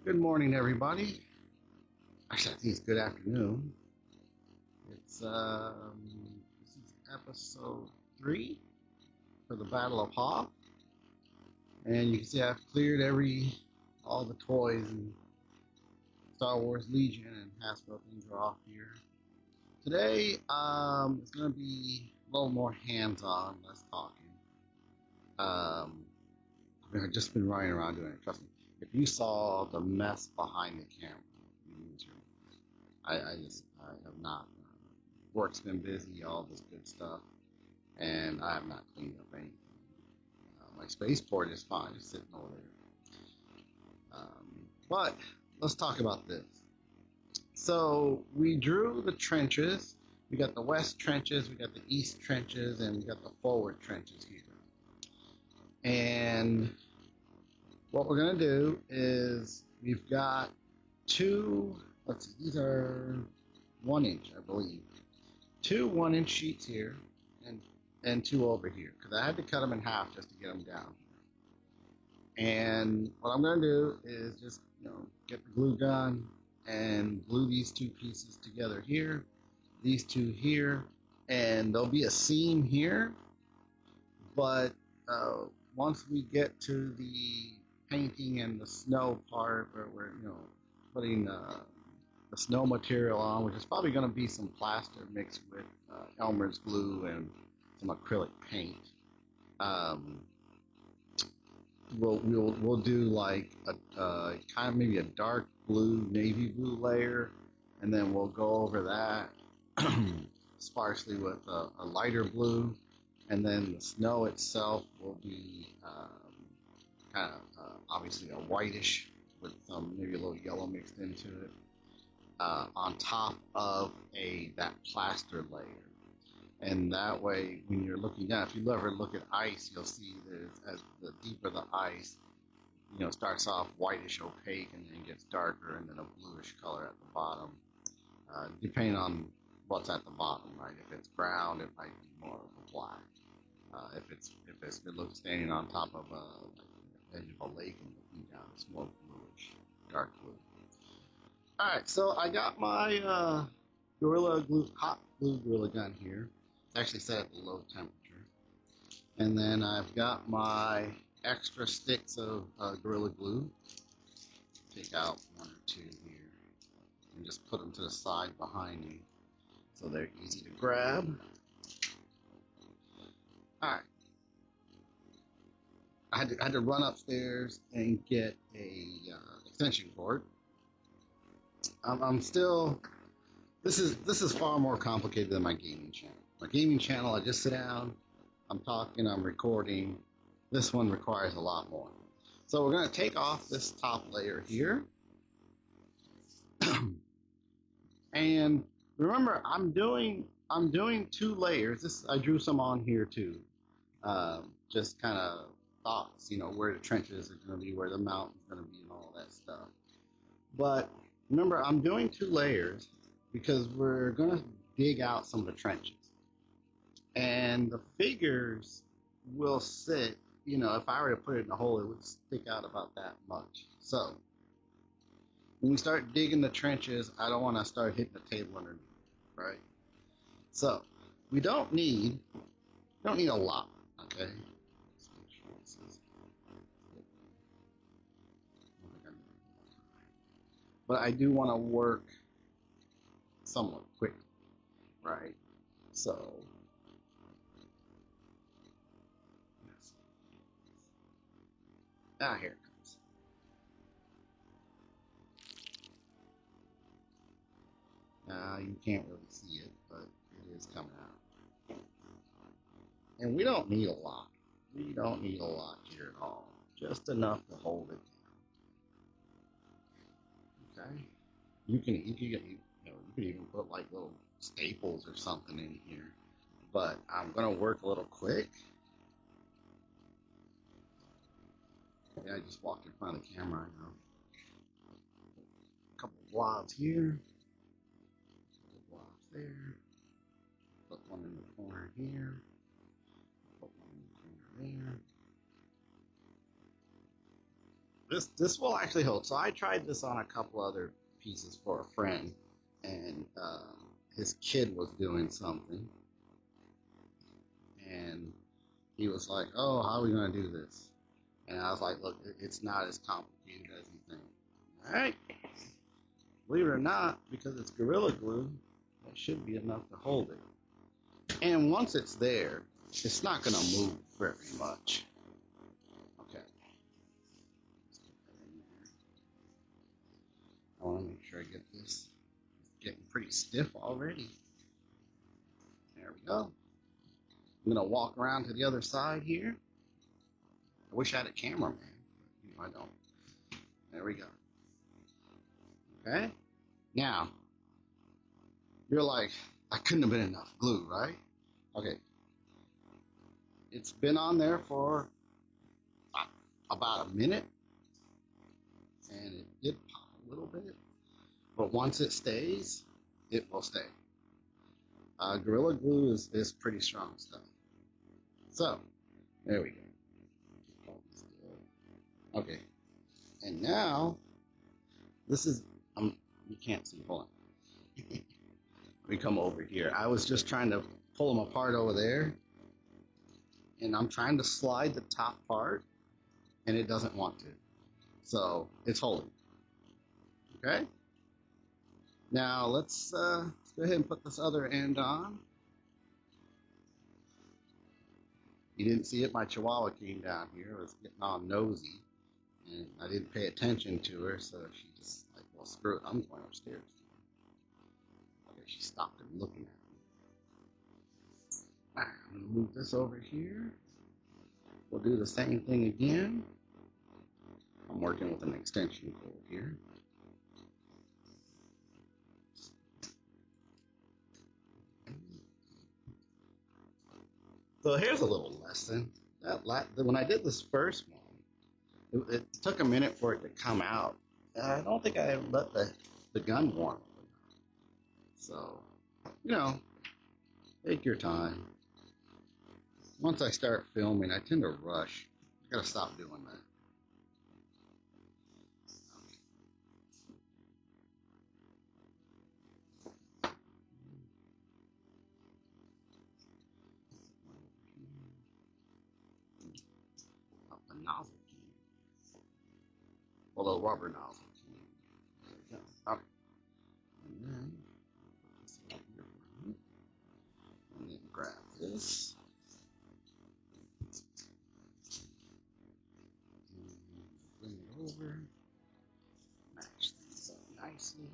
Good morning, everybody. Actually, I think it's good afternoon. It's this is episode 3 for the Battle of Hoth, and you can see I've cleared all the toys and Star Wars Legion and Hasbro things are off here. Today, it's going to be a little more hands-on, less talking. I've just been running around doing it. Trust me, if you saw the mess behind the camera, I have not. Work's been busy, all this good stuff, and I have not cleaned up anything. My spaceport is fine, it's sitting over there. But let's talk about this. So we drew the trenches. We got the west trenches, we got the east trenches, and we got the forward trenches here. And what we're going to do is we've got two, let's see, these are 1 inch, I believe. Two 1 inch sheets here and two over here, because I had to cut them in half just to get them down here. And what I'm going to do is just, get the glue gun and glue these two pieces together here, these two here, and there'll be a seam here, but once we get to the painting and the snow part where we're putting the snow material on, which is probably going to be some plaster mixed with Elmer's glue and some acrylic paint. We'll do like a kind of maybe a dark blue, navy blue layer, and then we'll go over that sparsely with a lighter blue, and then the snow itself will be kind of obviously a whitish with maybe a little yellow mixed into it, on top of that plaster layer. And that way, when you're looking down, if you ever look at ice, you'll see that as the deeper the ice, starts off whitish opaque and then gets darker and then a bluish color at the bottom, depending on what's at the bottom, right? If it's brown, it might be more of a black. If it looks standing on top of the edge of a lake and looking down, it's more bluish, dark blue. All right, so I got my hot glue Gorilla gun here. It's actually set at the low temperature, and then I've got my extra sticks of Gorilla Glue. Take out 1 or 2 here, and just put them to the side behind me, so they're easy to grab. All right. I had to run upstairs and get a extension cord. I'm still. This is far more complicated than my gaming channel. My gaming channel, I just sit down, I'm talking, I'm recording. This one requires a lot more. So we're going to take off this top layer here, and remember, I'm doing 2 layers. I drew some on here too. Just kind of thoughts, where the trenches are going to be, where the mountain's going to be, and all that stuff. But remember, I'm doing 2 layers because we're going to dig out some of the trenches. And the figures will sit, if I were to put it in a hole, it would stick out about that much. So when we start digging the trenches, I don't want to start hitting the table underneath, right? So we don't need a lot, okay? But I do want to work somewhat quickly, right? So here it comes. You can't really see it, but it is coming out. And we don't need a lot. We don't need a lot here at all. Just enough to hold it down. Okay? You can even put like little staples or something in here. But I'm gonna work a little quick. Yeah, I just walked in front of the camera. I know. A couple of blobs here. A couple of blobs there. Put one in the corner here. Put one in the corner there. this will actually hold. So I tried this on a couple other pieces for a friend, and his kid was doing something, and he was like, "Oh, how are we gonna do this?" And I was like, "Look, it's not as complicated as you think." All right, believe it or not, because it's Gorilla Glue, that should be enough to hold it. And once it's there, it's not gonna move very much. Okay. I want to make sure I get this. It's getting pretty stiff already. There we go. I'm gonna walk around to the other side here. I wish I had a cameraman, but I don't. There we go. Okay. Now, you're like, I couldn't have been enough glue, right? Okay. It's been on there for about a minute, and it did pop a little bit, but once it stays, it will stay. Gorilla Glue is pretty strong stuff. So, there we go. Okay. And now, this is, you can't see, hold on. Let me come over here. I was just trying to pull them apart over there, and I'm trying to slide the top part, and it doesn't want to. So, it's holding. Okay? Now, let's go ahead and put this other end on. You didn't see it, my chihuahua came down here, was getting all nosy, and I didn't pay attention to her, so she just like, well, screw it, I'm going upstairs. Okay, she stopped and looking at me. I'm gonna move this over here. We'll do the same thing again. I'm working with an extension cord here. So here's a little lesson. When I did this first one, it took a minute for it to come out. And I don't think I let the gun warm up enough. So, take your time. Once I start filming, I tend to rush. I gotta stop doing that. Up the nozzle can. Well, a rubber nozzle can. There we go. Up. And then, and then grab this. And bring it over. Match these up nicely.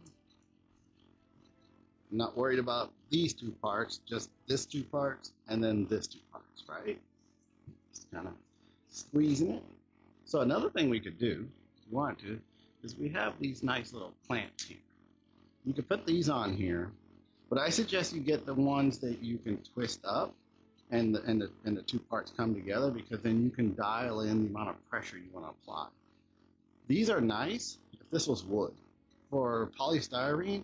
I'm not worried about these two parts, just this two parts and then this two parts, right? Just kind of squeezing it. So another thing we could do, if you want to, is we have these nice little clamps here. You could put these on here, but I suggest you get the ones that you can twist up and the two parts come together, because then you can dial in the amount of pressure you want to apply. These are nice if this was wood. For polystyrene,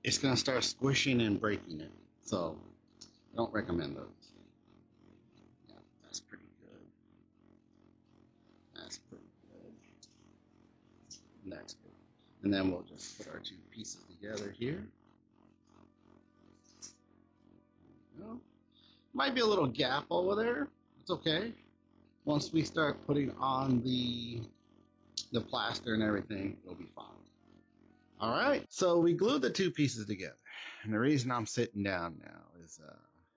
it's going to start squishing and breaking it. So I don't recommend those. Yeah, that's pretty good. That's pretty good. That's good. And then we'll just put our two pieces together here. Might be a little gap over there. It's okay. Once we start putting on the plaster and everything, it'll be fine. All right, so we glued the two pieces together. And the reason I'm sitting down now is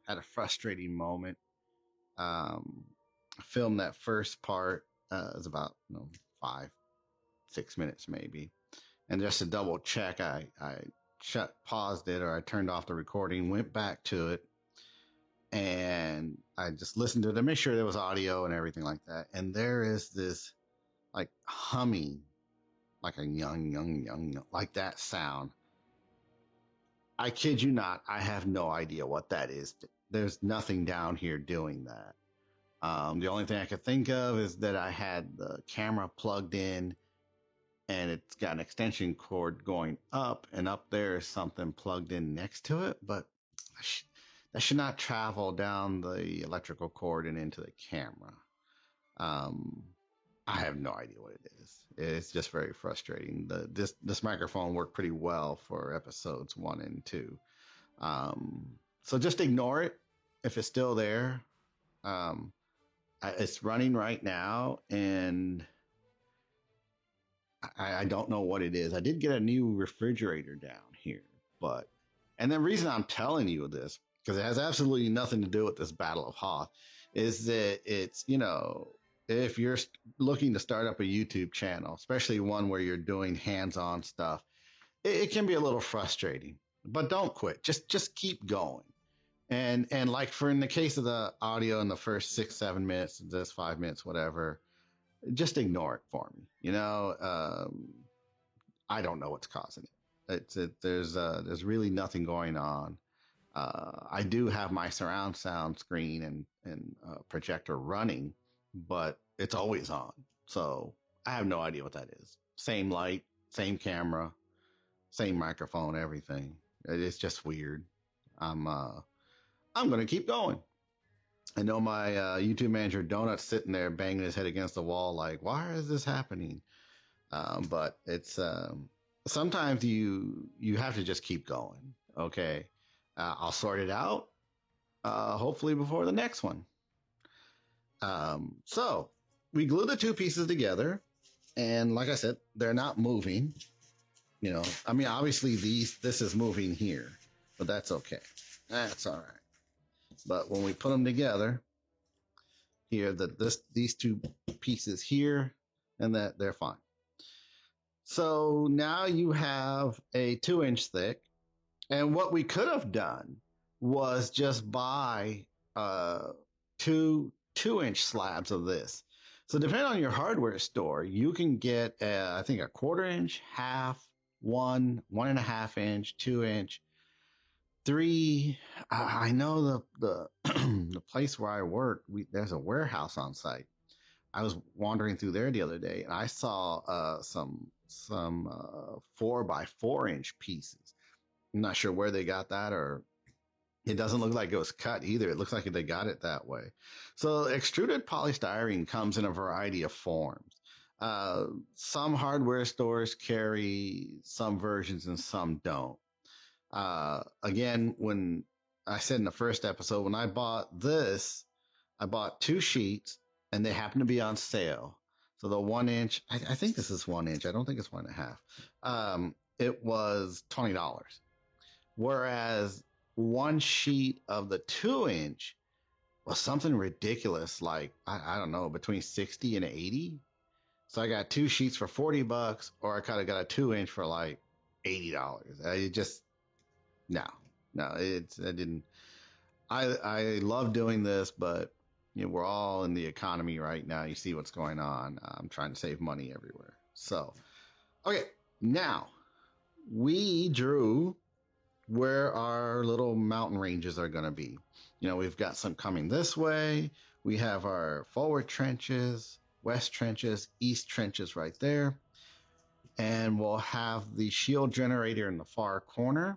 had a frustrating moment. I filmed that first part. It was about 5-6 minutes maybe. And just to double check, I paused it, or I turned off the recording, went back to it, and I just listened to it to make sure there was audio and everything like that. And there is this like humming, like a young, like that sound. I kid you not, I have no idea what that is. There's nothing down here doing that. The only thing I could think of is that I had the camera plugged in, and it's got an extension cord going up, and up there is something plugged in next to it, but that should not travel down the electrical cord and into the camera. I have no idea what it is. It's just very frustrating. This microphone worked pretty well for episodes 1 and 2. So just ignore it if it's still there. Um, it's running right now, and I don't know what it is. I did get a new refrigerator down here, but and the reason I'm telling you this, because it has absolutely nothing to do with this Battle of Hoth, is that it's, if you're looking to start up a YouTube channel, especially one where you're doing hands-on stuff, it can be a little frustrating. But don't quit. Just keep going. And like for in the case of the audio in the first 6 7 minutes, just 5 minutes, whatever, just ignore it for me. I don't know what's causing it. There's really nothing going on. I do have my surround sound screen and projector running, but it's always on. So I have no idea what that is. Same light, same camera, same microphone, everything. It's just weird. I'm gonna keep going. I know my YouTube manager Donut's sitting there banging his head against the wall, like, why is this happening? But it's sometimes you have to just keep going. Okay, I'll sort it out. Hopefully before the next one. So we glue the two pieces together, and like I said, they're not moving. I mean, obviously this is moving here, but that's okay. That's all right. But when we put them together, here these two pieces here, and that they're fine. So now you have a 2-inch thick, and what we could have done was just buy two 2-inch slabs of this. So depending on your hardware store, you can get I think a 1/4 inch, half, 1.5 inch, 2-inch, 3. I know the the place where I work, there's a warehouse on site. I was wandering through there the other day, and I saw some 4x4-inch pieces. I'm not sure where they got that, or it doesn't look like it was cut either. It looks like they got it that way. So extruded polystyrene comes in a variety of forms. Some hardware stores carry some versions and some don't. Again, when I said in the first episode, when I bought this, I bought 2 sheets and they happen to be on sale. So the 1-inch, I think this is 1-inch. I don't think it's 1.5. It was $20. Whereas one sheet of the 2-inch was something ridiculous, like, I don't know, between 60 and 80. So I got 2 sheets for $40, or I kind of got a 2-inch for like $80. I just, no, I didn't. I love doing this, but we're all in the economy right now. You see what's going on. I'm trying to save money everywhere. So, okay, now we drew where our little mountain ranges are going to be. We've got some coming this way. We have our forward trenches, west trenches, east trenches right there. And we'll have the shield generator in the far corner.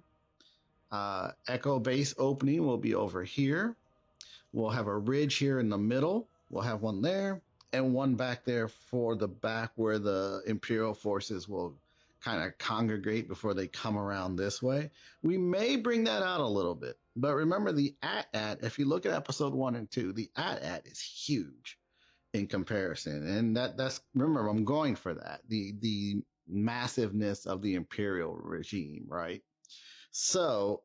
Echo base opening will be over here. We'll have a ridge here in the middle. We'll have one there and one back there for the back where the Imperial forces will kind of congregate before they come around this way. We may bring that out a little bit, but remember the AT-AT, if you look at episode 1 and 2, the AT-AT is huge in comparison. And that's, remember, I'm going for that. The massiveness of the Imperial regime, right? So,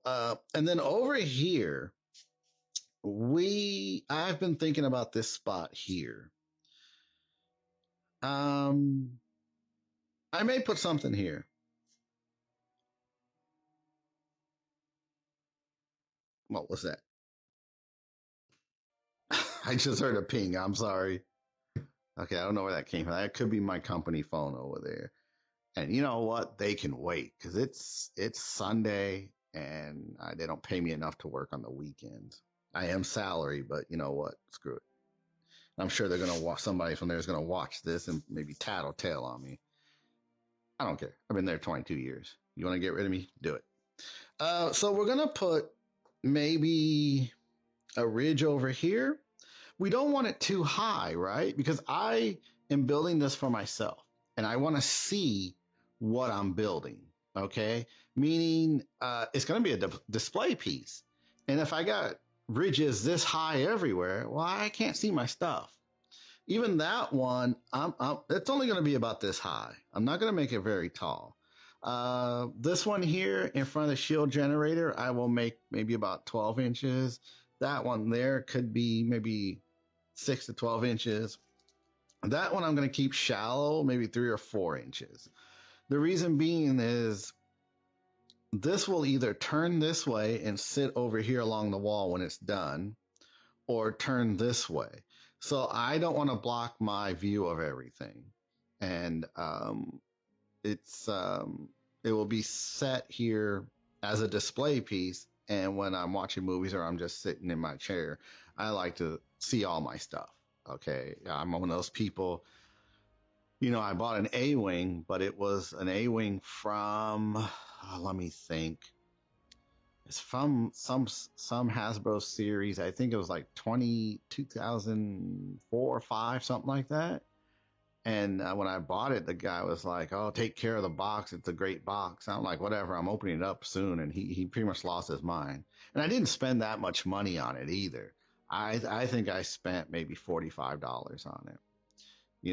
and then over here, I've been thinking about this spot here. I may put something here. What was that? I just heard a ping. I'm sorry. Okay, I don't know where that came from. That could be my company phone over there. And you know what? They can wait because it's Sunday and they don't pay me enough to work on the weekends. I am salary, but you know what? Screw it. I'm sure they're gonna watch. Somebody from there is gonna watch this and maybe tattletale on me. I don't care. I've been there 22 years. You want to get rid of me? Do it. So we're gonna put maybe a ridge over here. We don't want it too high, right? Because I am building this for myself and I want to see what I'm building. Okay. Meaning it's going to be a display piece. And if I got ridges this high everywhere, well, I can't see my stuff. Even that one, it's only going to be about this high. I'm not going to make it very tall. This one here in front of the shield generator, I will make maybe about 12 inches. That one there could be maybe 6 to 12 inches. That one I'm going to keep shallow, maybe 3 or 4 inches. The reason being is this will either turn this way and sit over here along the wall when it's done, or turn this way. So I don't want to block my view of everything. And it will be set here as a display piece. And when I'm watching movies or I'm just sitting in my chair, I like to see all my stuff. Okay. I'm one of those people, I bought an A-Wing, but it was an A-Wing from, let me think. It's from some Hasbro series. I think it was like 2004 or 5, something like that. And when I bought it, the guy was like, "Oh, take care of the box. It's a great box." I'm like, "Whatever. I'm opening it up soon." And he pretty much lost his mind. And I didn't spend that much money on it either. I think I spent maybe $45 on it.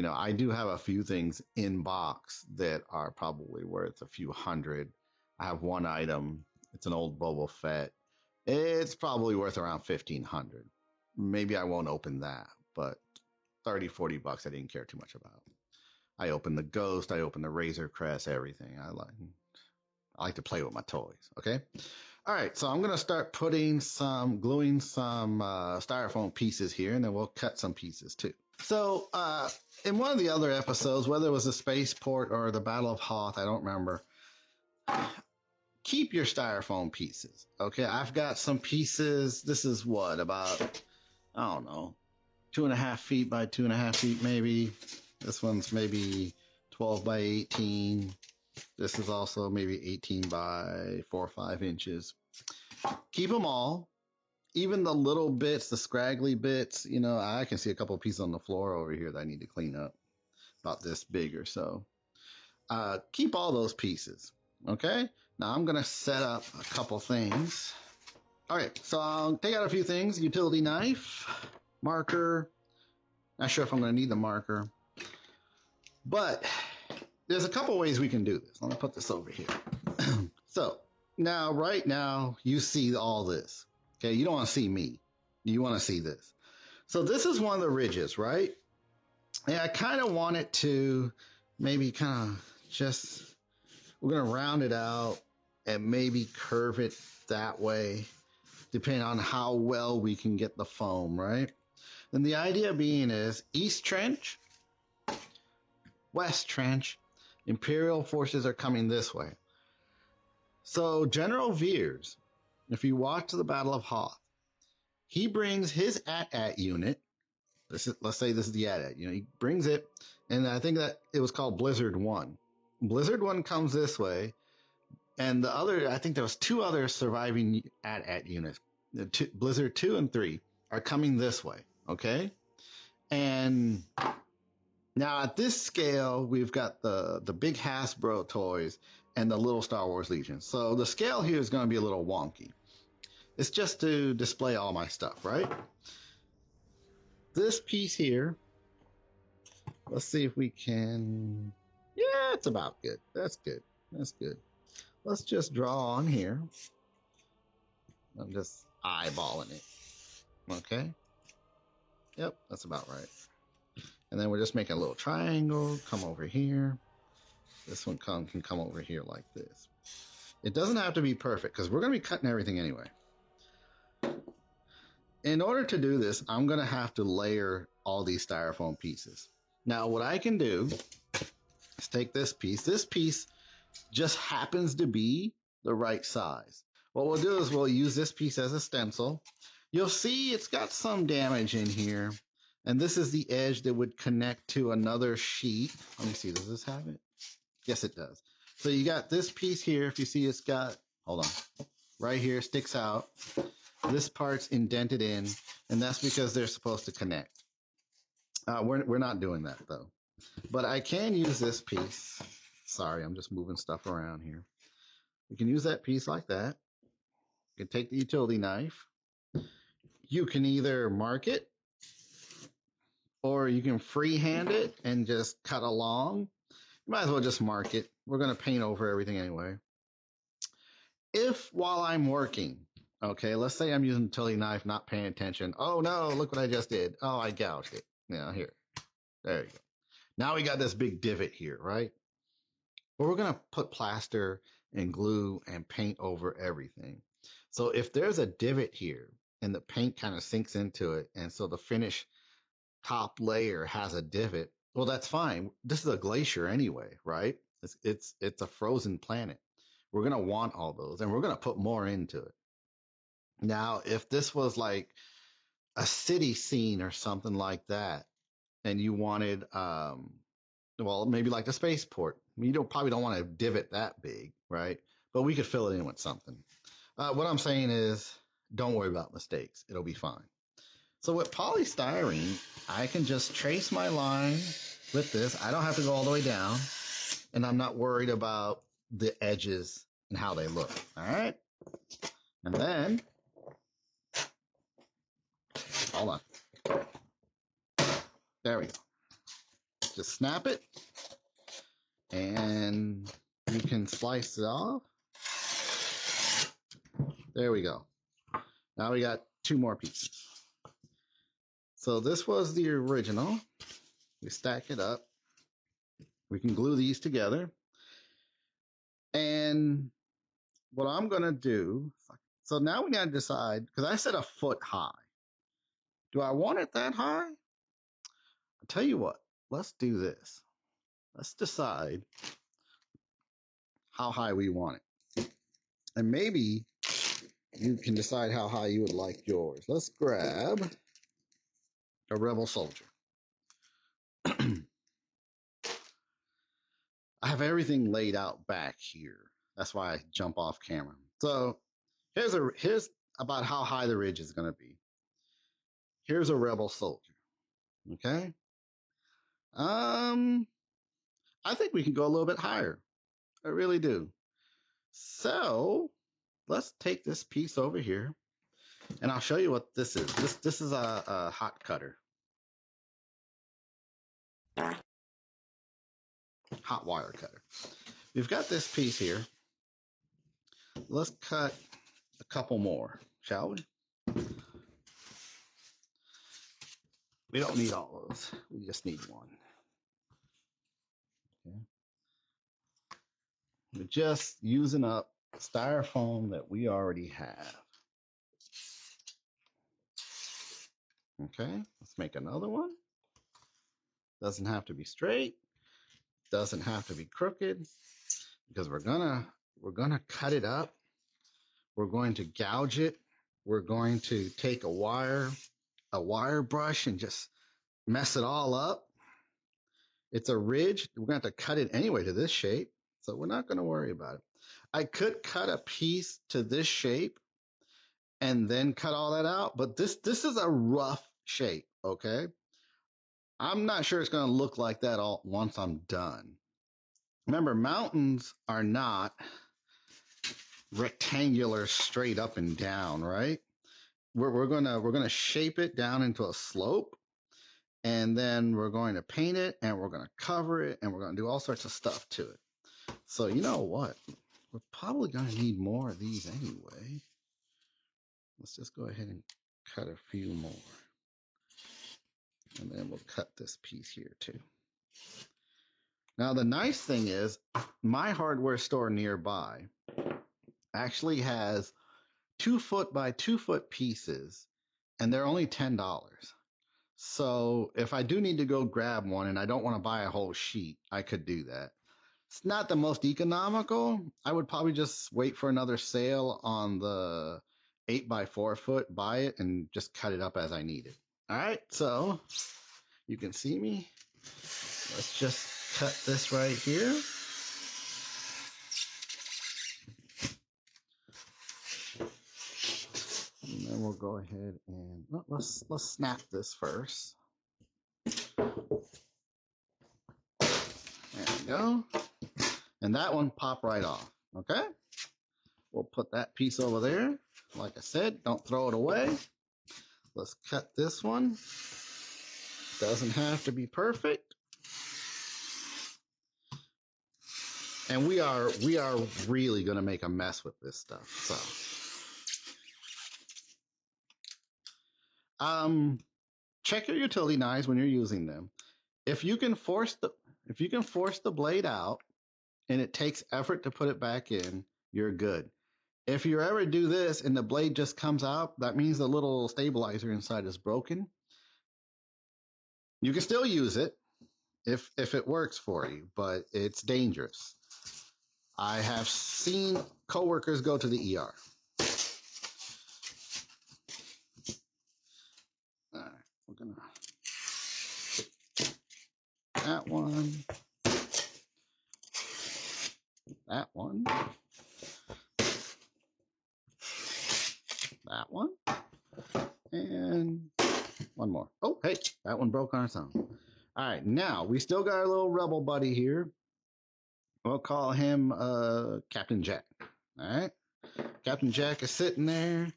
I do have a few things in box that are probably worth a few hundred. I have one item. It's an old Boba Fett. It's probably worth around 1,500. Maybe I won't open that, but 30, $40 I didn't care too much about. I opened the Ghost. I opened the Razor Crest, everything. I like to play with my toys. Okay. All right. So I'm going to start gluing some styrofoam pieces here, and then we'll cut some pieces too. So, in one of the other episodes, whether it was the spaceport or the Battle of Hoth, I don't remember, keep your styrofoam pieces. Okay. I've got some pieces. This is what, about, I don't know, 2.5 feet by 2.5 feet, maybe. This one's maybe 12 by 18. This is also maybe 18 by 4 or 5 inches. Keep them all. Even the little bits, the scraggly bits, I can see a couple of pieces on the floor over here that I need to clean up, about this big or so. Keep all those pieces. Okay. Now I'm going to set up a couple things. All right. So I'll take out a few things. Utility knife, marker. Not sure if I'm going to need the marker, but there's a couple ways we can do this. Let me put this over here. So right now you see all this. Okay. You don't want to see me. You want to see this. So this is one of the ridges, right? And I kind of want it to maybe we're going to round it out and maybe curve it that way, depending on how well we can get the foam, right? And the idea being is East Trench, West Trench, Imperial forces are coming this way. So General Veers, if you watch the Battle of Hoth, he brings his AT-AT unit. Let's say this is the AT-AT unit. He brings it, and I think that it was called Blizzard 1. Blizzard 1 comes this way, and I think there was 2 other surviving AT-AT units. Blizzard 2 and 3 are coming this way, okay? And now at this scale, we've got the big Hasbro toys and the little Star Wars Legion. So the scale here is going to be a little wonky. It's just to display all my stuff, right? This piece here, let's see if we can, yeah, it's about good. That's good. That's good. Let's just draw on here. I'm just eyeballing it. Okay. Yep, that's about right. And then we're just making a little triangle, come over here. This one can come over here like this. It doesn't have to be perfect because we're going to be cutting everything anyway. In order to do this, I'm going to have to layer all these styrofoam pieces. Now, what I can do is take this piece. This piece just happens to be the right size. What we'll do is we'll use this piece as a stencil. You'll see it's got some damage in here. And this is the edge that would connect to another sheet. Let me see, does this have it? Yes, it does. So you got this piece here. If you see it's got, hold on, right here, sticks out. This part's indented in, and that's because they're supposed to connect. We're not doing that, though. But I can use this piece. Sorry, I'm just moving stuff around here. You can use that piece like that. You can take the utility knife. You can either mark it or you can freehand it and just cut along. You might as well just mark it. We're going to paint over everything anyway. If while I'm working, okay, let's say I'm using the utility knife, not paying attention. Oh no, look what I just did. Oh, I gouged it. Here. There you go. Now we got this big divot here, right? But we're going to put plaster and glue and paint over everything. So if there's a divot here and the paint kind of sinks into it, and so the finished top layer has a divot, well, that's fine. This is a glacier anyway, right? It's a frozen planet. We're going to want all those, and we're going to put more into it. Now, if this was like a city scene or something like that, and you wanted, well, maybe like a spaceport, you probably don't want a divot that big, right? But we could fill it in with something. What I'm saying is, don't worry about mistakes. It'll be fine. So with polystyrene, I can just trace my line with this. I don't have to go all the way down, and I'm not worried about the edges and how they look. All right. And then, hold on. There we go. Just snap it, and you can slice it off. There we go. Now we got two more pieces. So this was the original. We stack it up. We can glue these together. And what I'm going to do, so now we got to decide, because I said a foot high. Do I want it that high? I'll tell you what, let's do this. Let's decide how high we want it. And maybe you can decide how high you would like yours. Let's grab a rebel soldier. I have everything laid out back here. That's why I jump off camera. So here's about how high the ridge is going to be. Here's a rebel soldier. Okay. I think we can go a little bit higher. I really do. So let's take this piece over here, and I'll show you what this is. This is a hot cutter, hot wire cutter. We've got this piece here. Let's cut a couple more, shall we? We don't need all those. We just need one. Okay. We're just using up styrofoam that we already have. Okay, let's make another one. Doesn't have to be straight. Doesn't have to be crooked, because we're gonna cut it up. We're going to gouge it. We're going to take a wire brush, and just mess it all up. It's a ridge. We're going to have to cut it anyway to this shape, so we're not going to worry about it. I could cut a piece to this shape and then cut all that out, but this is a rough shape, okay? I'm not sure it's going to look like that all once I'm done. Remember, mountains are not rectangular straight up and down, right? We're gonna shape it down into a slope, and then we're going to paint it, and we're going to cover it, and we're going to do all sorts of stuff to it. So you know what? We're probably going to need more of these anyway. Let's just go ahead and cut a few more, and then we'll cut this piece here too. Now the nice thing is, my hardware store nearby actually has 2-foot by 2-foot pieces, and they're only $10. So if I do need to go grab one and I don't want to buy a whole sheet, I could do that. It's not the most economical. I would probably just wait for another sale on the 8x4-foot, buy it, and just cut it up as I need it. All right, so you can see me. Let's just cut this right here. And then we'll go ahead and let's snap this first. go. And that one popped right off. Okay. We'll put that piece over there. Like I said, don't throw it away. Let's cut this one. Doesn't have to be perfect. And we are really going to make a mess with this stuff. So, check your utility knives when you're using them. If you can force the blade out and it takes effort to put it back in, you're good. If you ever do this and the blade just comes out, that means the little stabilizer inside is broken. You can still use it if it works for you, but it's dangerous. I have seen coworkers go to the ER. All right, we're gonna that one, that one, that one, and one more. Oh, hey, that one broke on its own. All right, now we still got our little rebel buddy here. We'll call him Captain Jack. All right, Captain Jack is sitting there,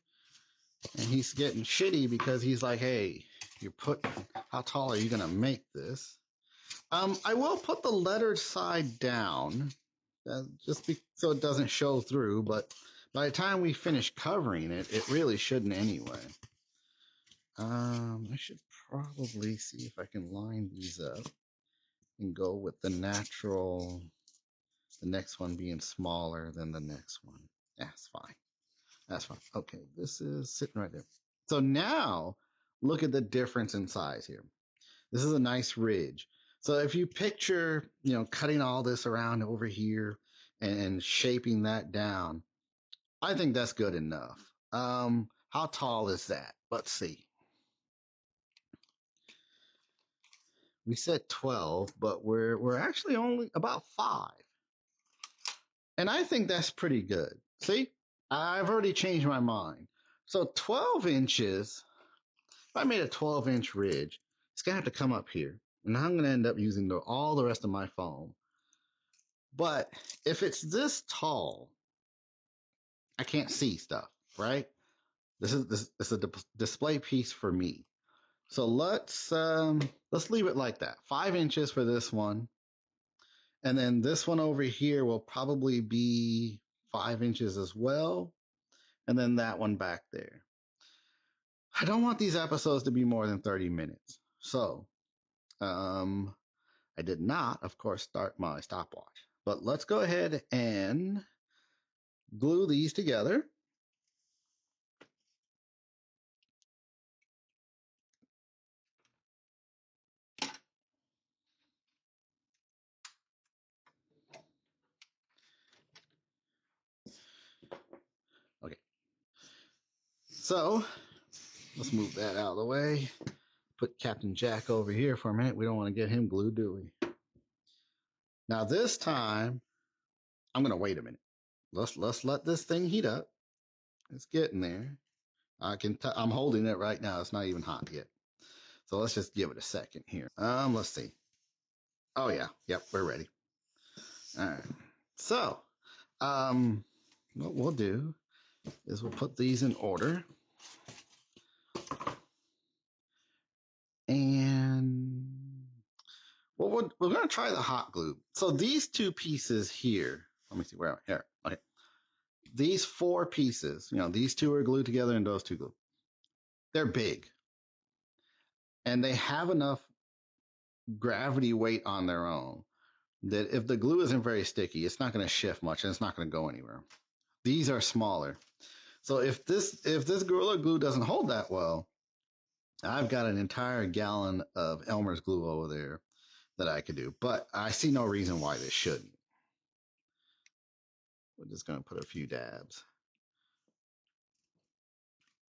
and he's getting shitty because he's like, "Hey, how tall are you gonna make this?" I will put the lettered side down, so it doesn't show through. But by the time we finish covering it, it really shouldn't anyway. I should probably see if I can line these up and go with the natural. The next one being smaller than the next one. That's fine. That's fine. Okay, this is sitting right there. So now look at the difference in size here. This is a nice ridge. So if you picture, cutting all this around over here and shaping that down, I think that's good enough. How tall is that? Let's see. We said 12, but we're actually only about 5. And I think that's pretty good. See, I've already changed my mind. So 12 inches, if I made a 12-inch ridge, it's going to have to come up here. And I'm going to end up using all the rest of my foam. But if it's this tall, I can't see stuff, right? This is a display piece for me. So let's leave it like that. 5 inches for this one. And then this one over here will probably be 5 inches as well. And then that one back there. I don't want these episodes to be more than 30 minutes. So, I did not, of course, start my stopwatch. But let's go ahead and glue these together. Okay. So, let's move that out of the way. Put Captain Jack over here for a minute. We don't want to get him glued, do we? Now this time, I'm going to wait a minute. Let's let this thing heat up. It's getting there. I'm holding it right now. It's not even hot yet. So let's just give it a second here. Let's see. Oh yeah, yep, we're ready. All right. So, what we'll do is we'll put these in order, and we're going to try the hot glue. So these two pieces here. Let me see where here. Okay. These 4 pieces. These 2 are glued together, and those 2 glue. They're big, and they have enough gravity weight on their own that if the glue isn't very sticky, it's not going to shift much, and it's not going to go anywhere. These are smaller. So if this Gorilla Glue doesn't hold that well, I've got an entire gallon of Elmer's glue over there that I could do. But I see no reason why this shouldn't. We're just going to put a few dabs.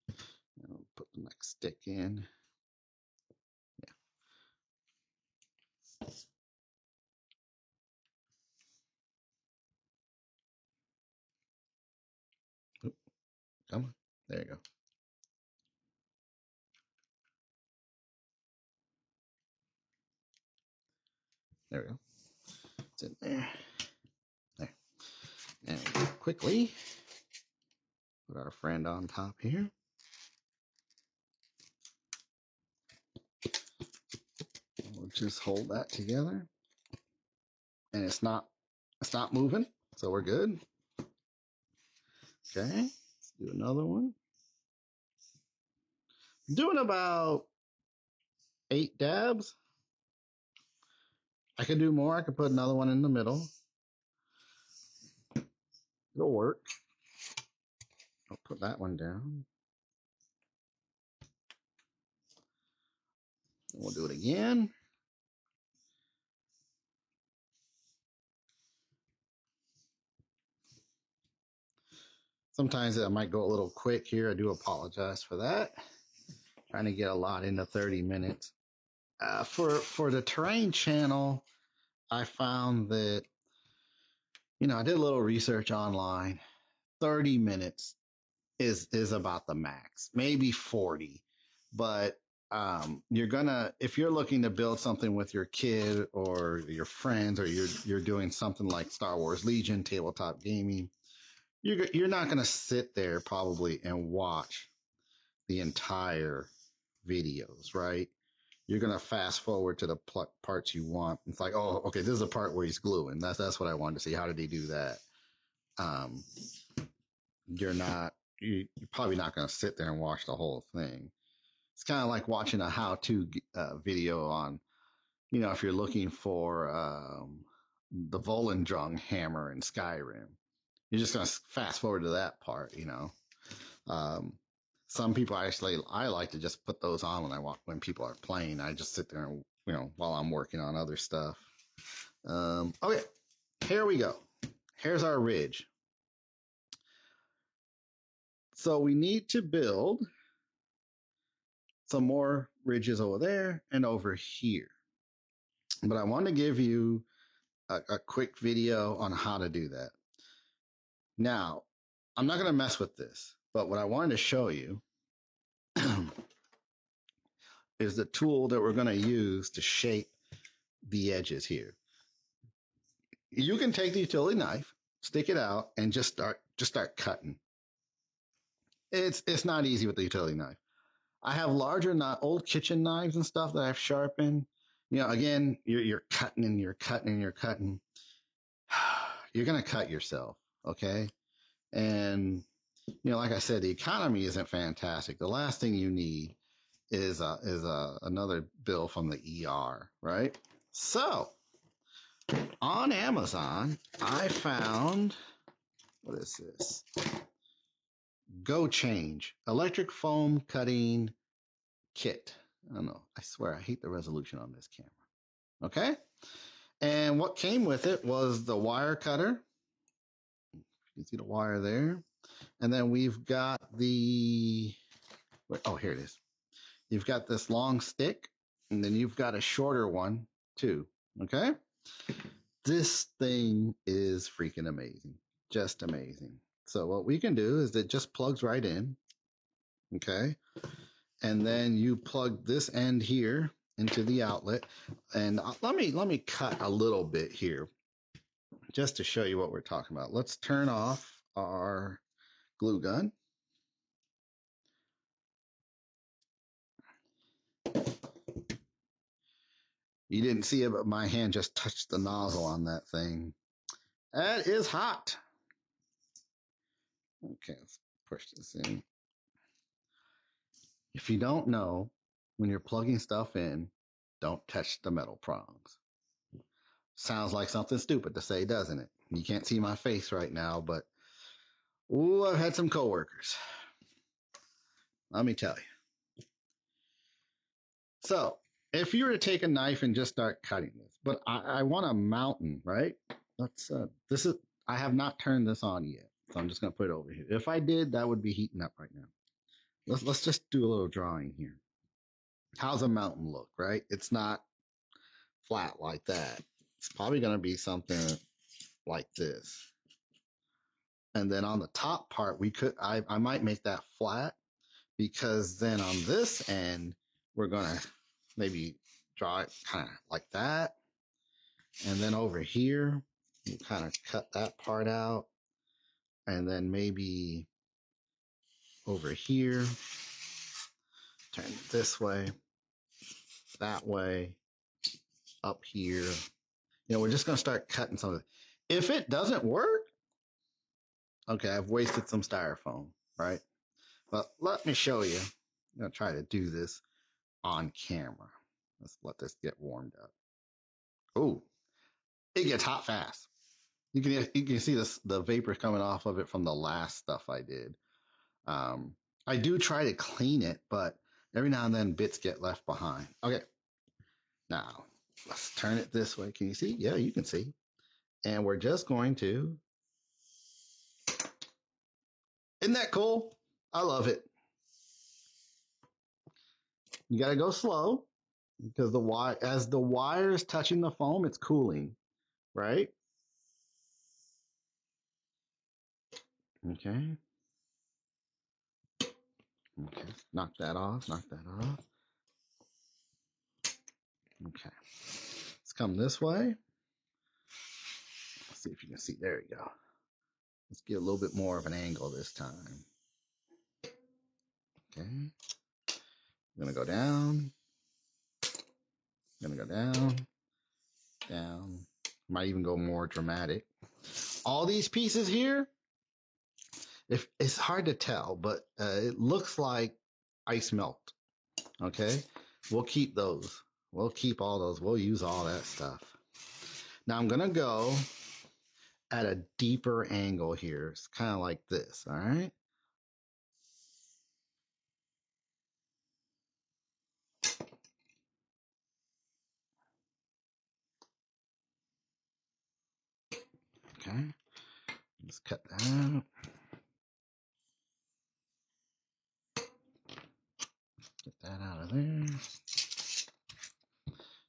And we'll put the next stick in. Yeah. Oop, come on. There you go. There we go. It's in there. There. And we'll quickly put our friend on top here. We'll just hold that together. And it's not moving, so we're good. Okay, let's do another one. I'm doing about 8 dabs. I could do more. I could put another one in the middle. It'll work. I'll put that one down. And we'll do it again. Sometimes I might go a little quick here. I do apologize for that. Trying to get a lot into 30 minutes. For the terrain channel, I found that, I did a little research online. 30 minutes is about the max, maybe 40. But if you're looking to build something with your kid or your friends, or you're doing something like Star Wars Legion, tabletop gaming, you're not going to sit there probably and watch the entire videos, right? You're going to fast forward to the parts you want. It's like, oh, okay, this is the part where he's gluing. That's what I wanted to see. How did he do that? You're probably not going to sit there and watch the whole thing. It's kind of like watching a how-to video on, if you're looking for the Volendrung hammer in Skyrim. You're just going to fast forward to that part, Some people I like to just put those on when people are playing. I just sit there and, while I'm working on other stuff. Okay, here we go. Here's our ridge. So we need to build some more ridges over there and over here. But I want to give you a quick video on how to do that. Now, I'm not going to mess with this, but what I wanted to show you is the tool that we're going to use to shape the edges here. You can take the utility knife, stick it out, and just start cutting. It's not easy with the utility knife. I have larger, old kitchen knives and stuff that I've sharpened. Again, you're cutting and you're cutting and you're cutting. You're gonna cut yourself, okay? And like I said, the economy isn't fantastic. The last thing you need is another bill from the ER, right? So on Amazon, I found, what is this? Go Change electric foam cutting kit. I don't know. I swear I hate the resolution on this camera. Okay. And what came with it was the wire cutter. You can see the wire there. And then we've got here it is. You've got this long stick, and then you've got a shorter one too. Okay. This thing is freaking amazing. Just amazing. So what we can do is it just plugs right in. Okay. And then you plug this end here into the outlet. And let me cut a little bit here just to show you what we're talking about. Let's turn off our glue gun. You didn't see it, but my hand just touched the nozzle on that thing. That is hot. Okay, let's push this in. If you don't know, when you're plugging stuff in, don't touch the metal prongs. Sounds like something stupid to say, doesn't it? You can't see my face right now, but I've had some coworkers. Let me tell you. So, if you were to take a knife and just start cutting this, but I want a mountain, right? I have not turned this on yet, so I'm just going to put it over here. If I did, that would be heating up right now. Let's just do a little drawing here. How's a mountain look, right? It's not flat like that. It's probably going to be something like this. And then on the top part, I might make that flat, because then on this end, we're going to maybe draw it kind of like that. And then over here, you kind of cut that part out. And then maybe over here, turn it this way, that way, up here. We're just going to start cutting some of it. If it doesn't work, okay, I've wasted some styrofoam, right? But let me show you. I'm going to try to do this on camera. Let's let this get warmed up. Oh, it gets hot fast. You can see the vapor coming off of it from the last stuff I did. I do try to clean it, but every now and then bits get left behind. Okay, now let's turn it this way. Can you see? Yeah, you can see. And we're just going to. Isn't that cool? I love it. You got to go slow because as the wire is touching the foam, it's cooling, right? Okay. Okay. Knock that off. Knock that off. Okay. Let's come this way. Let's see if you can see. There you go. Let's get a little bit more of an angle this time. Okay. I'm going to go down. I'm going to go down, down. Might even go more dramatic. All these pieces here, if it's hard to tell, but it looks like ice melt. Okay. We'll keep those. We'll keep all those. We'll use all that stuff. Now I'm going to go at a deeper angle here. It's kind of like this. All right. Okay. Let's cut that out. Get that out of there.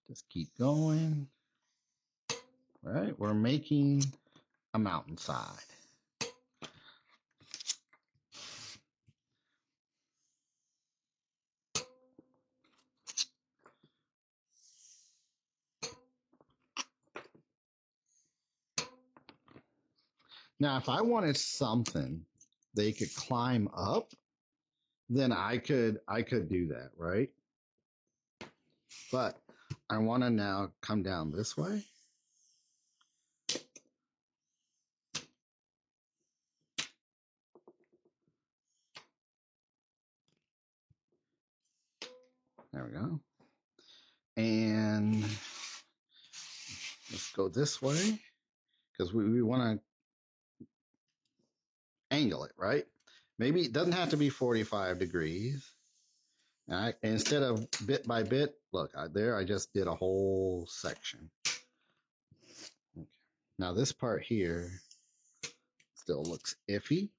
Just keep going. All right. We're making a mountainside. Now, if I wanted something they could climb up, then I could do that, right? But I want to now come down this way. There we go. And let's go this way because we want to angle it, right? Maybe it doesn't have to be 45 degrees. And instead of bit by bit, look, I just did a whole section. Okay. Now this part here still looks iffy.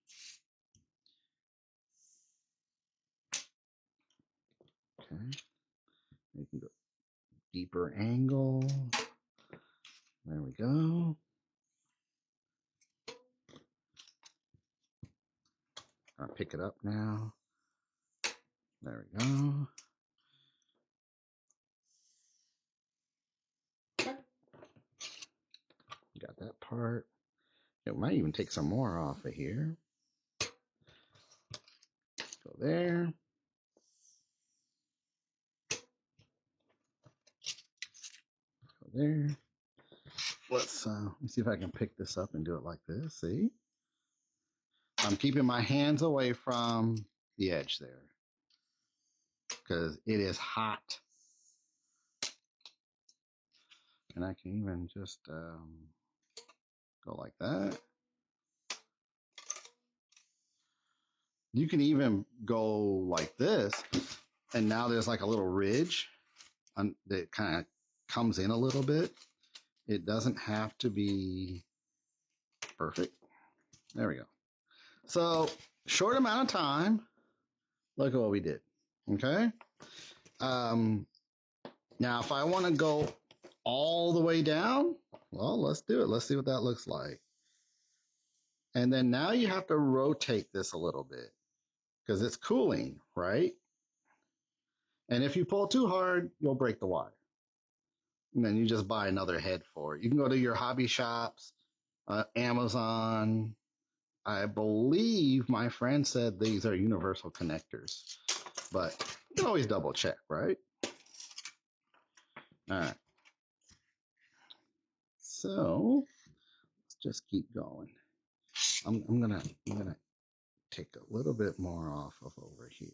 Okay. You can go deeper angle. There we go. I'll pick it up now. There we go. Got that part. It might even take some more off of here. Go there. Go there. Let me see if I can pick this up and do it like this. See? I'm keeping my hands away from the edge there because it is hot. And I can even just go like that. You can even go like this, and now there's like a little ridge that kind of comes in a little bit. It doesn't have to be perfect. There we go. So short amount of time. Look at what we did. Okay. Now, if I want to go all the way down, well, let's do it. Let's see what that looks like. And then now you have to rotate this a little bit because it's cooling, right? And if you pull too hard, you'll break the wire. and then you just buy another head for it. You can go to your hobby shops, Amazon. I believe my friend said these are universal connectors, but you can always double check, right? All right. So let's just keep going. I'm gonna take a little bit more off of over here,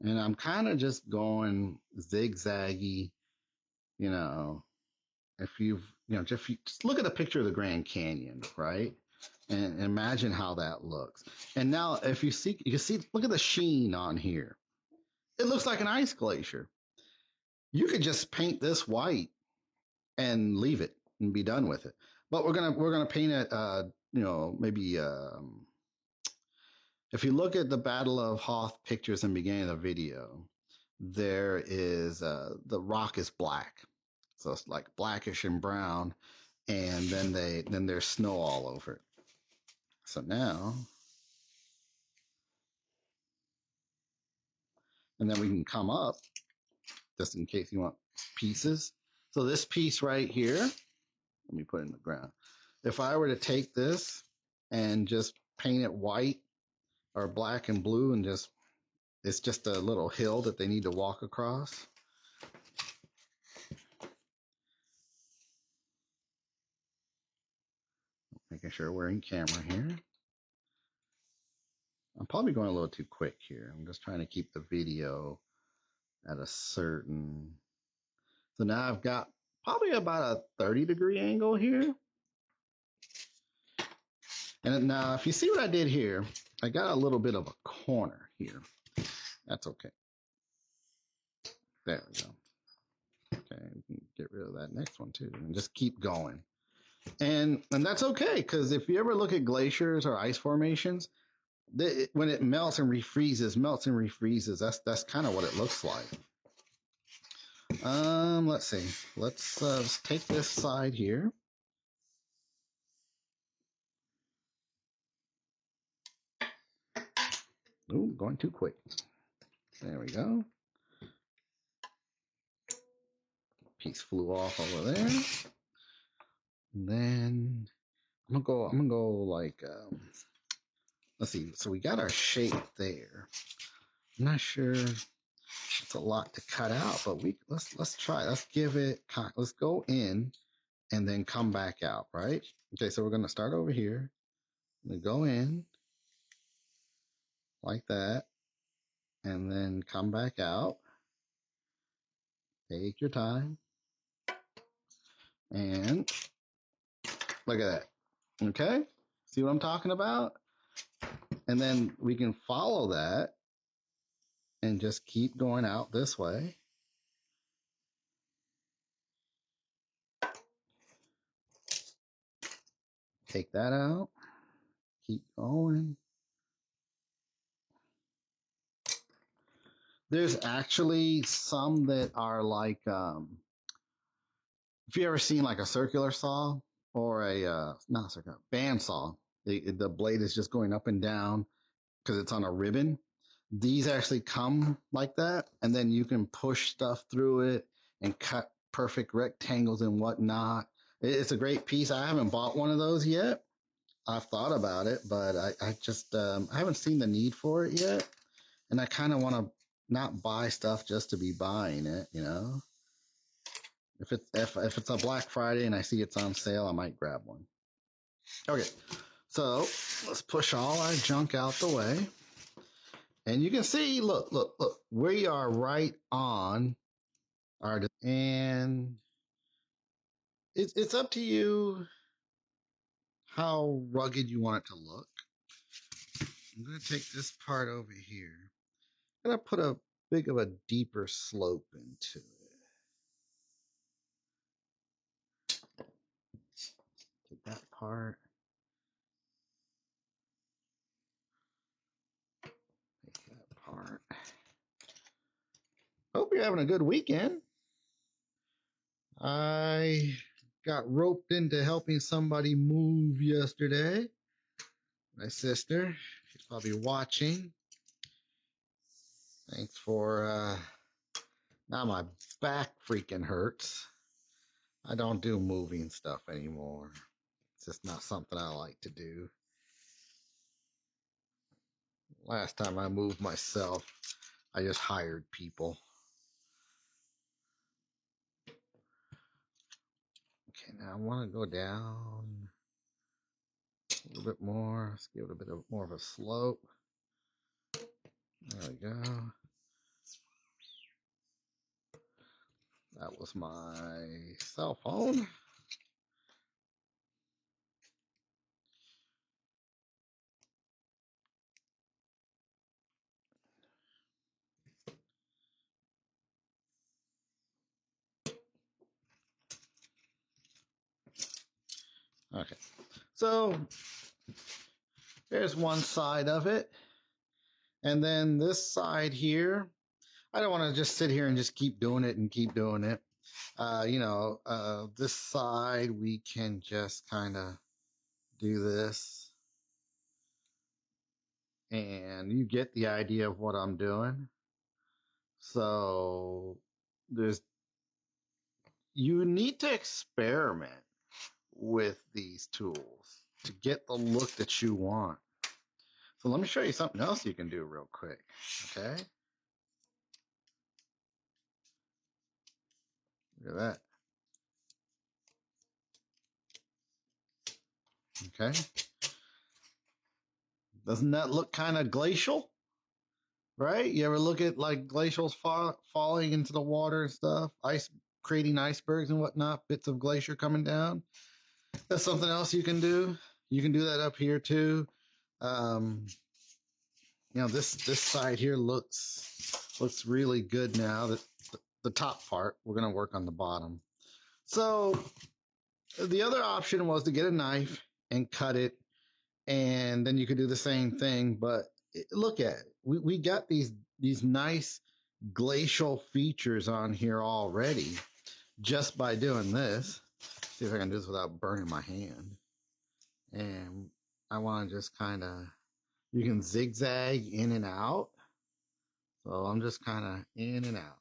and I'm kind of just going zigzaggy. You know, if you've just look at a picture of the Grand Canyon, right? And imagine how that looks. And now, if you can see, look at the sheen on here. It looks like an ice glacier. You could just paint this white and leave it and be done with it. But we're gonna paint it. Maybe if you look at the Battle of Hoth pictures in the beginning of the video, there is the rock is black, so it's like blackish and brown, and then there's snow all over it. So now, and then we can come up just in case you want pieces. So this piece right here, let me put it in the ground. If I were to take this and just paint it white or black and blue and just it's just a little hill that they need to walk across. Making sure we're in camera here. I'm probably going a little too quick here. I'm just trying to keep the video at a certain. So now I've got probably about a 30-degree angle here. And now if you see what I did here, I got a little bit of a corner here. That's okay. There we go. Okay, we can get rid of that next one too and just keep going. And that's okay, because if you ever look at glaciers or ice formations, when it melts and refreezes, that's kind of what it looks like. Let's see. Let's take this side here. Ooh, going too quick. There we go. Piece flew off over there. And then I'm gonna go like let's see. So we got our shape there. I'm not sure it's a lot to cut out, but let's try. Let's give it. Let's go in and then come back out. Right. Okay. So we're gonna start over here. We go in like that, and then come back out. Take your time, and look at that. Okay. See what I'm talking about? And then we can follow that and just keep going out this way. Take that out. Keep going. There's actually some that are like, if you ever seen like a circular saw or a, not a circular, bandsaw, the blade is just going up and down because it's on a ribbon. These actually come like that, and then you can push stuff through it and cut perfect rectangles and whatnot. It's a great piece. I haven't bought one of those yet. I've thought about it, but I just I haven't seen the need for it yet, and I kind of want to not buy stuff just to be buying it, you know. If it's a Black Friday and I see it's on sale, I might grab one. Okay, so let's push all our junk out the way. And you can see, look, we are right on our, and it's up to you how rugged you want it to look. I'm going to take this part over here. I'm going to put a big of a deeper slope into it. Take that part. Take that part. Hope you're having a good weekend. I got roped into helping somebody move yesterday. My sister, she's probably watching. Thanks for Now my back freaking hurts. I don't do moving stuff anymore. It's just not something I like to do. Last time I moved myself, I just hired people. Okay, now I want to go down a little bit more. Let's give it a bit of more of a slope. There we go. That was my cell phone. Okay, so there's one side of it. And then this side here, I don't want to just sit here and just keep doing it and keep doing it. This side, we can just kind of do this. And you get the idea of what I'm doing. So you need to experiment with these tools to get the look that you want. So let me show you something else you can do real quick. Okay. Look at that. Okay. Doesn't that look kind of glacial? Right? You ever look at like glacials falling into the water and stuff, ice creating icebergs and whatnot, bits of glacier coming down? That's something else you can do. You can do that up here too. Um, this side here looks really good now. The top part, we're gonna work on the bottom. So the other option was to get a knife and cut it, and then you could do the same thing. But look at it. We got these nice glacial features on here already just by doing this. See if I can do this without burning my hand. And I want to just kind of, you can zigzag in and out. So I'm just kind of in and out.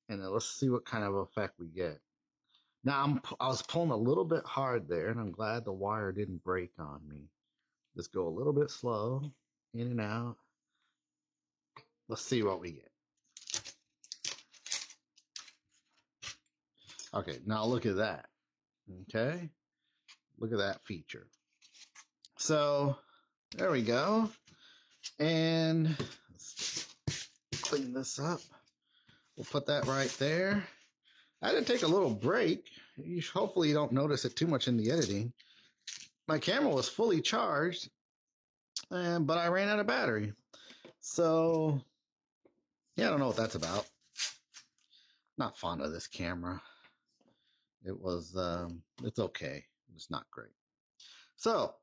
And then let's see what kind of effect we get. Now I was pulling a little bit hard there, and I'm glad the wire didn't break on me. Just go a little bit slow, in and out. Let's see what we get. Okay, now look at that. Okay, look at that feature. So there we go. And let's clean this up. We'll put that right there. I had to take a little break. Hopefully you don't notice it too much in the editing. My camera was fully charged, but I ran out of battery. So yeah, I don't know what that's about. Not fond of this camera. It's okay. It's not great. So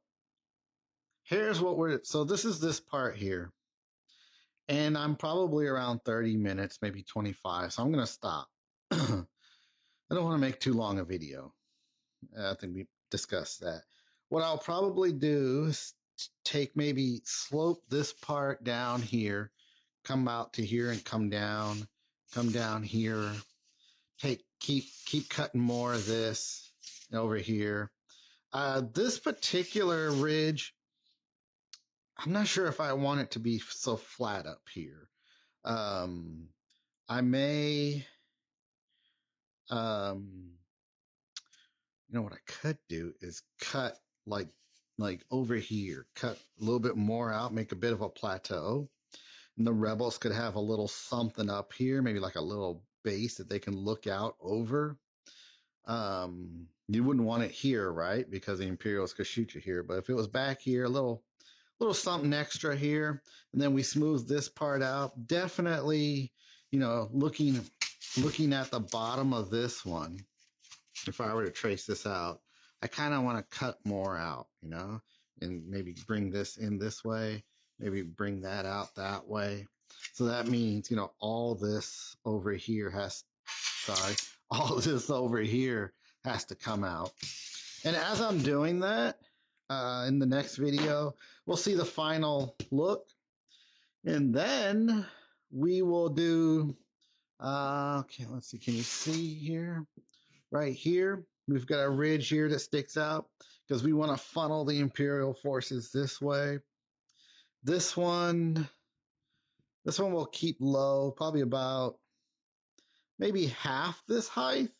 here's what so this is this part here. And I'm probably around 30 minutes, maybe 25. So I'm going to stop. I don't want to make too long a video. I think we discussed that. What I'll probably do is maybe slope this part down here, come out to here and come down here. Keep cutting more of this over here. This particular ridge, I'm not sure if I want it to be so flat up here. I may, what I could do is cut like over here, cut a little bit more out, make a bit of a plateau. And the rebels could have a little something up here, maybe like a little base that they can look out over. You wouldn't want it here, right? Because the Imperials could shoot you here. But if it was back here, a little something extra here, and then we smooth this part out. Definitely, looking at the bottom of this one, if I were to trace this out, I kind of want to cut more out, and maybe bring this in this way, maybe bring that out that way. So that means, all this over here all this over here has to come out. And as I'm doing that, in the next video, we'll see the final look. And then we will do Okay, let's see. Can you see here? Right here, we've got a ridge here that sticks out because we want to funnel the Imperial forces this way. This one, this one will keep low, probably about maybe half this height,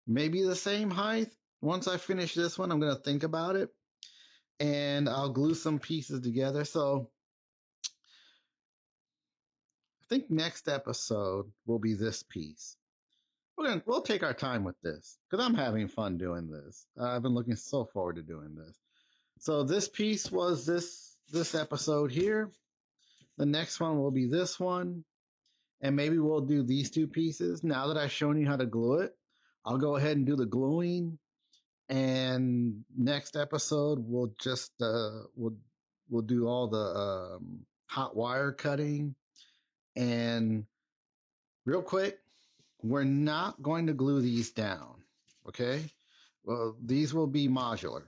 maybe the same height. Once I finish this one, I'm going to think about it and I'll glue some pieces together. So I think next episode will be this piece. We'll take our time with this because I'm having fun doing this. I've been looking so forward to doing this. So this piece was this episode here. The next one will be this one, and maybe we'll do these two pieces. Now that I've shown you how to glue it, I'll go ahead and do the gluing. And next episode we'll just we'll do all the hot wire cutting. And real quick, we're not going to glue these down, okay? Well, these will be modular.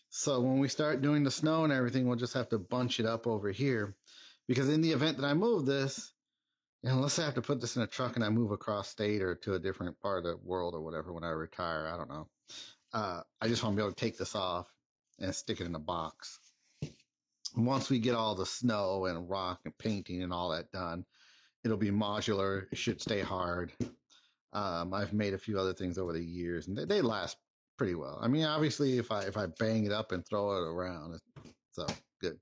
So when we start doing the snow and everything, we'll just have to bunch it up over here. Because in the event that I move this, unless I have to put this in a truck and I move across state or to a different part of the world or whatever when I retire, I don't know. I just want to be able to take this off and stick it in a box. Once we get all the snow and rock and painting and all that done, it'll be modular. It should stay hard. I've made a few other things over the years, and they last pretty well. I mean, obviously, if I bang it up and throw it around, so good.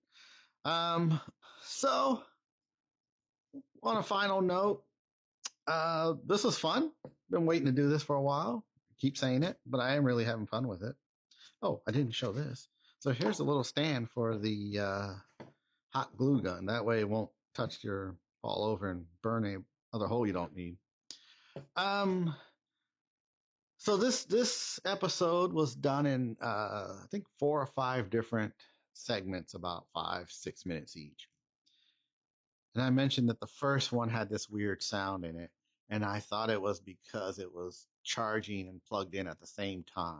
So on a final note, this was fun. Been waiting to do this for a while. Keep saying it, but I am really having fun with it. Oh, I didn't show this. So here's a little stand for the hot glue gun. That way it won't touch your fall over and burn a other hole you don't need. Um, so this episode was done in I think 4 or 5 different segments, about 5-6 minutes each. And I mentioned that the first one had this weird sound in it, and I thought it was because it was charging and plugged in at the same time.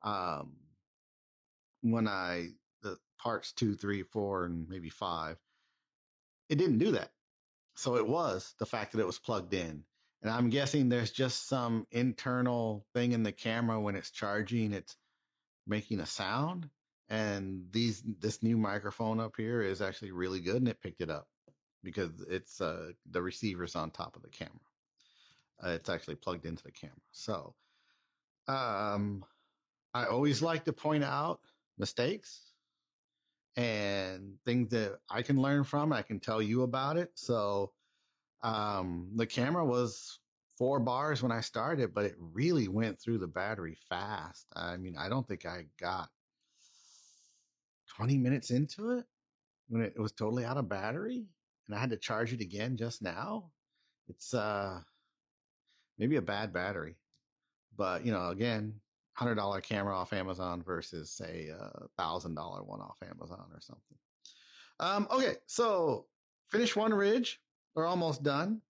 Um, when the parts 2, 3, 4, and maybe 5, it didn't do that. So it was the fact that it was plugged in. And I'm guessing there's just some internal thing in the camera when it's charging, it's making a sound. And this new microphone up here is actually really good, and it picked it up because it's the receiver's on top of the camera. It's actually plugged into the camera. So um, I always like to point out mistakes and things that I can learn from. I can tell you about it. So the camera was 4 bars when I started, but it really went through the battery fast. I mean, I don't think I got 20 minutes into it when it was totally out of battery, and I had to charge it again just now. It's maybe a bad battery, but again, $100 camera off Amazon versus say $1,000 one off Amazon or something. Okay, so finish one ridge. We're almost done.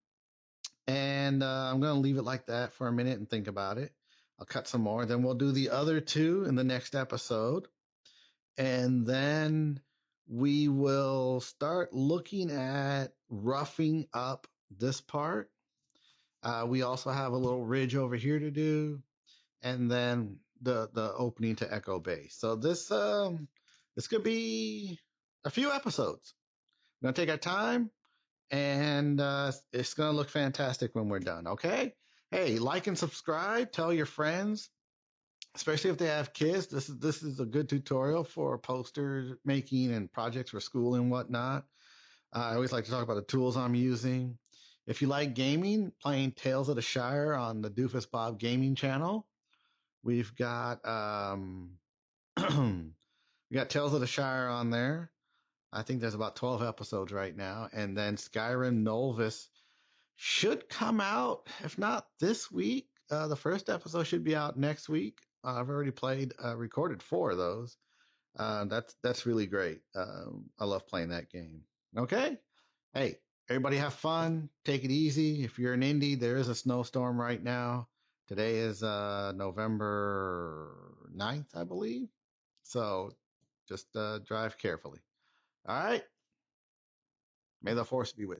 And I'm going to leave it like that for a minute and think about it. I'll cut some more. Then we'll do the other 2 in the next episode. And then we will start looking at roughing up this part. We also have a little ridge over here to do. And then the opening to Echo Base. So this could be a few episodes. We're going to take our time, and it's going to look fantastic when we're done. Okay. Hey, like and subscribe. Tell your friends, especially if they have kids. This is a good tutorial for poster making and projects for school and whatnot. I always like to talk about the tools I'm using. If you like gaming, playing Tales of the Shire on the Doofus Bob Gaming channel. We've got we got Tales of the Shire on there. I think there's about 12 episodes right now, and then Skyrim Novice should come out, if not this week. The first episode should be out next week. I've already recorded 4 of those. That's really great. I love playing that game. Okay, hey, everybody have fun. Take it easy. If you're in Indy, there is a snowstorm right now. Today is November 9th, I believe. So just drive carefully. All right. May the force be with you.